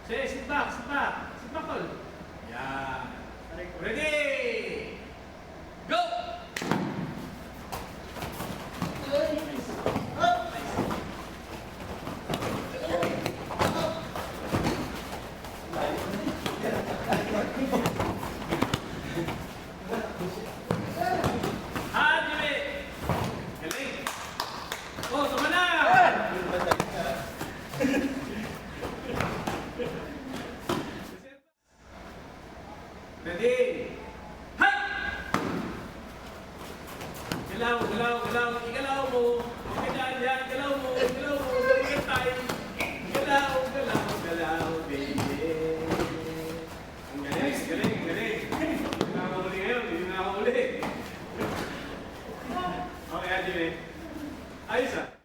Say, sit back, sit back. Sit back, tol. Yan. Ready? Go! Oh, sama na! Ready? Hay! Galaw, galaw, galaw. Igalaw mo. Ganyan, yan. Galaw mo. Galaw mo. Ganyan tayo. Galaw, galaw, galaw, baby. Ang galing, galing, galing. Hindi na ako uli ngayon. Hindi na ako uli. Okay, Adjime. Ayos ah.